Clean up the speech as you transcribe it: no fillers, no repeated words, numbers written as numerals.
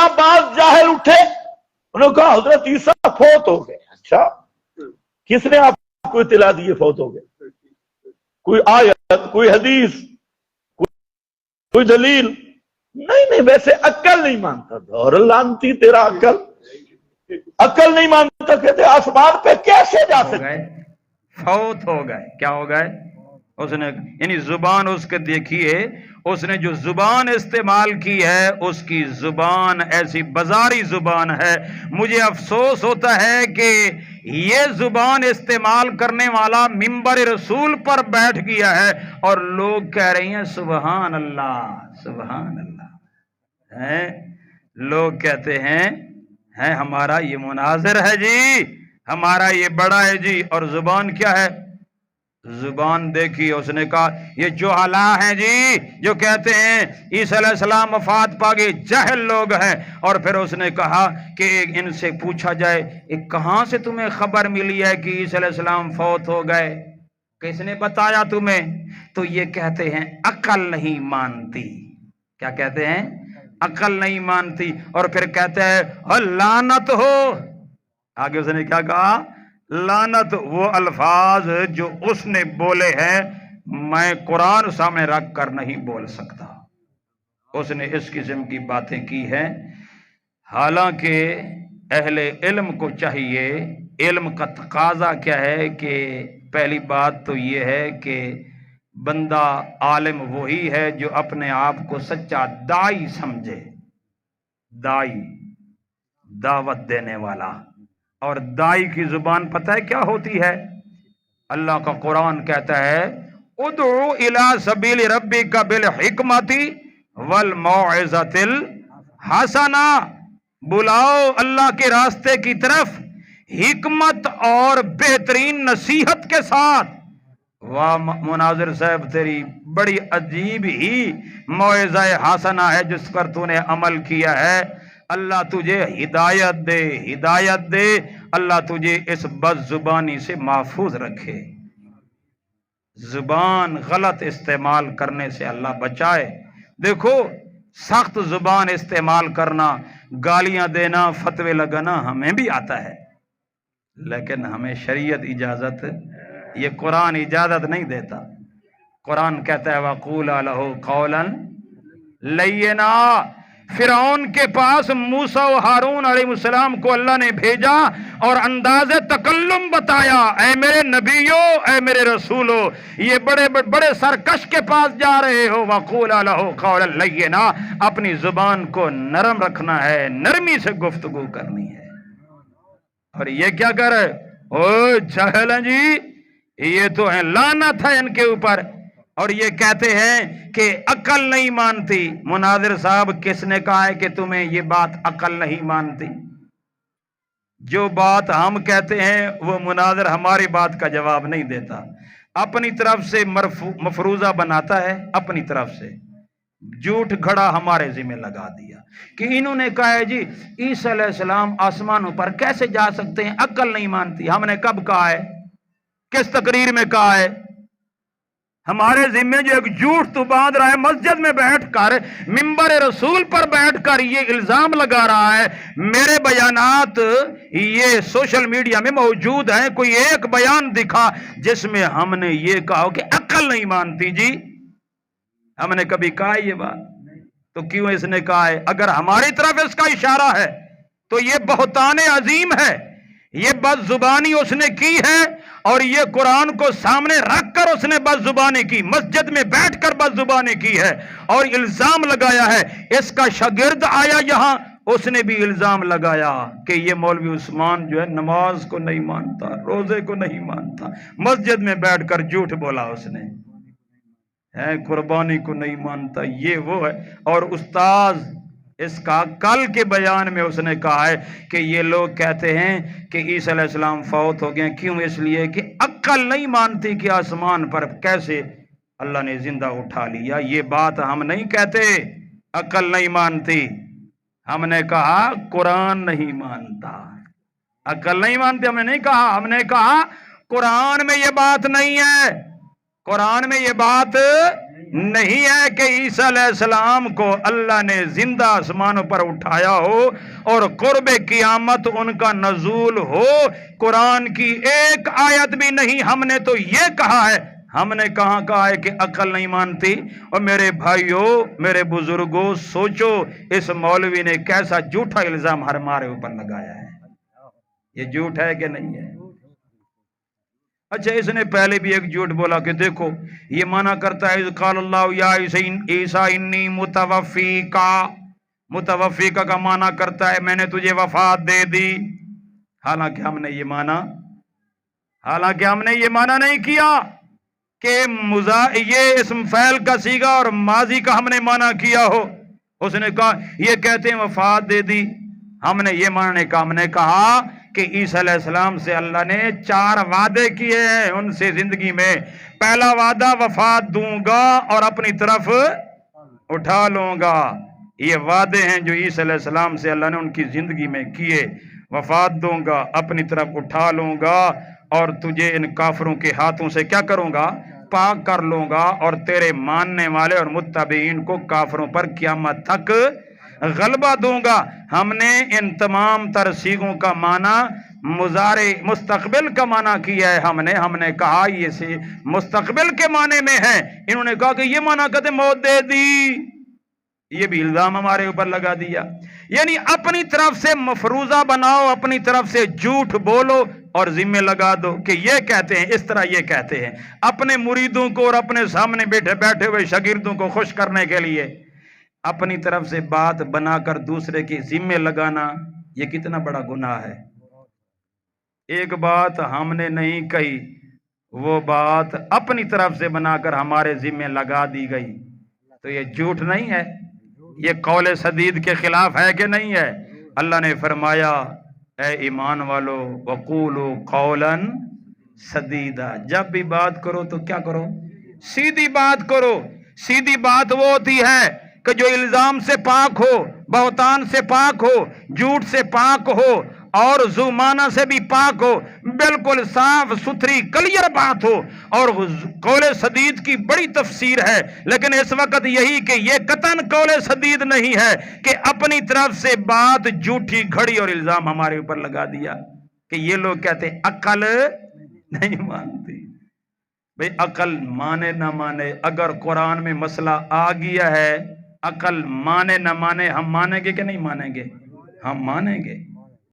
یہاں بعض جاہل اٹھے، انہوں نے کہا حضرت عیسیٰ فوت ہو گئے۔ اچھا، کس نے آپ کو اطلاع دی فوت ہو گئے؟ کوئی آیت، کوئی حدیث، کوئی دلیل؟ نہیں، ویسے عقل نہیں مانتا تھا۔ اور لانتی تیرا عقل نہیں مانتا، کہتے آسمان پہ کیسے جا سکتے؟ فوت ہو گئے۔ کیا ہو گئے؟ اس نے یعنی زبان اس کے دیکھیے، اس نے جو زبان استعمال کی ہے اس کی زبان ایسی بازاری زبان ہے۔ مجھے افسوس ہوتا ہے کہ یہ زبان استعمال کرنے والا منبر رسول پر بیٹھ گیا ہے اور لوگ کہہ رہے ہیں سبحان اللہ سبحان اللہ۔ لوگ کہتے ہیں ہمارا یہ مناظر ہے جی، ہمارا یہ بڑا ہے جی، اور زبان کیا ہے؟ زبان دیکھی، اس نے کہا یہ جہلا ہیں جی، جو کہتے ہیں عیسیٰ علیہ السلام وفات پا گئے، جاہل لوگ ہیں۔ اور پھر اس نے کہا کہ ان سے پوچھا جائے کہاں سے تمہیں خبر ملی ہے کہ عیسیٰ علیہ السلام فوت ہو گئے؟ کس نے بتایا تمہیں؟ تو یہ کہتے ہیں عقل نہیں مانتی۔ کیا کہتے ہیں؟ عقل نہیں مانتی۔ اور پھر کہتے ہیں لعنت ہو۔ آگے اس نے کیا کہا؟ لعنت، وہ الفاظ جو اس نے بولے ہیں میں قرآن سامنے رکھ کر نہیں بول سکتا۔ اس نے اس قسم کی باتیں کی ہیں، حالانکہ اہل علم کو چاہیے، علم کا تقاضا کیا ہے کہ پہلی بات تو یہ ہے کہ بندہ عالم وہی ہے جو اپنے آپ کو سچا داعی سمجھے، داعی، دعوت دینے والا۔ اور داعی کی زبان پتہ ہے کیا ہوتی ہے؟ اللہ کا قرآن کہتا ہے ادعو الی سبیل ربک بالحکمت والموعظۃ الحسنہ، بلاؤ اللہ کے راستے کی طرف حکمت اور بہترین نصیحت کے ساتھ۔ واہ مناظر صاحب، تیری بڑی عجیب ہی موعظہ حسنہ ہے جس پر تو نے عمل کیا ہے۔ اللہ تجھے ہدایت دے، ہدایت دے، اللہ تجھے اس بد زبانی سے محفوظ رکھے۔ زبان غلط استعمال کرنے سے اللہ بچائے۔ دیکھو سخت زبان استعمال کرنا، گالیاں دینا، فتوے لگانا ہمیں بھی آتا ہے، لیکن ہمیں شریعت اجازت، یہ قرآن اجازت نہیں دیتا۔ قرآن کہتا ہے وَقُولَا لَهُ قَوْلًا لَيِّنًا۔ فرعون کے پاس موسیٰ و ہارون علیہ السلام کو اللہ نے بھیجا اور انداز تکلم بتایا، اے میرے نبیو، اے میرے رسولو، یہ بڑے بڑے سرکش کے پاس جا رہے ہو۔ وَقُولَا لَهُ قَوْلًا لَيِّنًا، اپنی زبان کو نرم رکھنا ہے، نرمی سے گفتگو کرنی ہے۔ اور یہ کیا کر رہے؟ او جاہل ہیں جی، یہ تو ہے لعنت ہے ان کے اوپر۔ اور یہ کہتے ہیں کہ عقل نہیں مانتی۔ مناظر صاحب، کس نے کہا ہے کہ تمہیں یہ بات عقل نہیں مانتی؟ جو بات ہم کہتے ہیں وہ مناظر ہماری بات کا جواب نہیں دیتا، اپنی طرف سے مفروضہ بناتا ہے، اپنی طرف سے جھوٹ گھڑا ہمارے ذمہ لگا دیا کہ انہوں نے کہا ہے جی عیسیٰ علیہ السلام آسمانوں پر کیسے جا سکتے ہیں، عقل نہیں مانتی۔ ہم نے کب کہا ہے؟ کس تقریر میں کہا ہے؟ ہمارے ذمہ جو ایک جھوٹ تو باندھ رہا ہے، مسجد میں بیٹھ کر، منبر رسول پر بیٹھ کر یہ الزام لگا رہا ہے۔ میرے بیانات یہ سوشل میڈیا میں موجود ہیں، کوئی ایک بیان دکھا جس میں ہم نے یہ کہا کہ عقل نہیں مانتی جی؟ ہم نے کبھی کہا یہ بات؟ تو کیوں اس نے کہا ہے؟ اگر ہماری طرف اس کا اشارہ ہے تو یہ بہتان عظیم ہے، یہ بد زبانی اس نے کی ہے، اور یہ قرآن کو سامنے رکھ کر اس نے بد زبانی کی، مسجد میں بیٹھ کر بد زبانی کی ہے اور الزام لگایا ہے۔ اس کا شاگرد آیا یہاں، اس نے بھی الزام لگایا کہ یہ مولوی عثمان جو ہے نماز کو نہیں مانتا، روزے کو نہیں مانتا، مسجد میں بیٹھ کر جھوٹ بولا اس نے، قربانی کو نہیں مانتا، یہ وہ ہے۔ اور استاذ اس کا کل کے بیان میں اس نے کہا ہے کہ یہ لوگ کہتے ہیں کہ عیسیٰ علیہ السلام فوت ہو گئے، کیوں؟ اس لیے کہ عقل نہیں مانتی کہ آسمان پر کیسے اللہ نے زندہ اٹھا لیا۔ یہ بات ہم نہیں کہتے عقل نہیں مانتی، ہم نے کہا قرآن نہیں مانتا۔ عقل نہیں مانتی ہم نے نہیں کہا، ہم نے کہا قرآن میں یہ بات نہیں ہے، قرآن میں یہ بات نہیں ہے کہ عیسیٰ علیہ السلام کو اللہ نے زندہ آسمانوں پر اٹھایا ہو اور قرب قیامت ان کا نزول ہو۔ قرآن کی ایک آیت بھی نہیں۔ ہم نے تو یہ کہا ہے، ہم نے کہاں کہا ہے کہ عقل نہیں مانتی؟ اور میرے بھائیوں، میرے بزرگوں، سوچو اس مولوی نے کیسا جھوٹا الزام ہمارے اوپر لگایا ہے۔ یہ جھوٹ ہے کہ نہیں ہے؟ اچھا، اس نے پہلے بھی ایک جھوٹ بولا کہ دیکھو یہ مانا کرتا ہے قال اللہ یا عیسیٰ انی متوفیکا۔ متوفیکا کا مانا کرتا ہے میں نے تجھے وفات دے دی، حالانکہ ہم نے یہ مانا نہیں کیا کہ یہ اسم فعل کا صیغہ اور ماضی کا ہم نے مانا کیا ہو۔ اس نے کہا یہ کہتے ہیں وفات دے دی، ہم نے یہ ماننے کا، ہم نے کہا کہ عیسیٰ علیہ السلام سے اللہ نے 4 وعدے کیے ہیں ان سے زندگی میں۔ پہلا وعدہ وفات دوں گا اور اپنی طرف اٹھا لوں گا۔ یہ وعدے ہیں جو عیسیٰ علیہ السلام سے اللہ نے ان کی زندگی میں کیے۔ وفات دوں گا، اپنی طرف اٹھا لوں گا، اور تجھے ان کافروں کے ہاتھوں سے کیا کروں گا؟ پاک کر لوں گا، اور تیرے ماننے والے اور متبعین کو کافروں پر قیامت تک غلبہ دوں گا۔ ہم نے ان تمام ترسیغوں کا معنی مضارع مستقبل کا معنی کیا ہے۔ ہم نے کہا یہ سے مستقبل کے معنی میں ہے۔ انہوں نے کہا کہ یہ معنی کہتے موت دے دی، یہ بھی الزام ہمارے اوپر لگا دیا۔ یعنی اپنی طرف سے مفروضہ بناؤ، اپنی طرف سے جھوٹ بولو اور ذمہ لگا دو کہ یہ کہتے ہیں، اس طرح یہ کہتے ہیں۔ اپنے مریدوں کو اور اپنے سامنے بیٹھے ہوئے شاگردوں کو خوش کرنے کے لیے اپنی طرف سے بات بنا کر دوسرے کی ذمہ لگانا، یہ کتنا بڑا گناہ ہے۔ ایک بات ہم نے نہیں کہی، وہ بات اپنی طرف سے بنا کر ہمارے ذمہ لگا دی گئی، تو یہ جھوٹ نہیں ہے؟ یہ قول سدید کے خلاف ہے کہ نہیں ہے؟ اللہ نے فرمایا اے ایمان والو وقولوا قولا سدیدا، جب بھی بات کرو تو کیا کرو؟ سیدھی بات کرو۔ سیدھی بات وہ ہوتی ہے کہ جو الزام سے پاک ہو، بہتان سے پاک ہو، جھوٹ سے پاک ہو اور زمانہ سے بھی پاک ہو، بالکل صاف ستھری کلیئر بات ہو۔ اور قول سدید کی بڑی تفسیر ہے، لیکن اس وقت یہی کہ یہ قطعاً قول سدید نہیں ہے کہ اپنی طرف سے بات جھوٹی گھڑی اور الزام ہمارے اوپر لگا دیا کہ یہ لوگ کہتے ہیں عقل نہیں مانتی۔ بھئی عقل مانے نہ مانے، اگر قرآن میں مسئلہ آ گیا ہے، عقل مانے نہ مانے، ہم مانیں گے کہ نہیں مانیں گے؟ ہم مانیں گے۔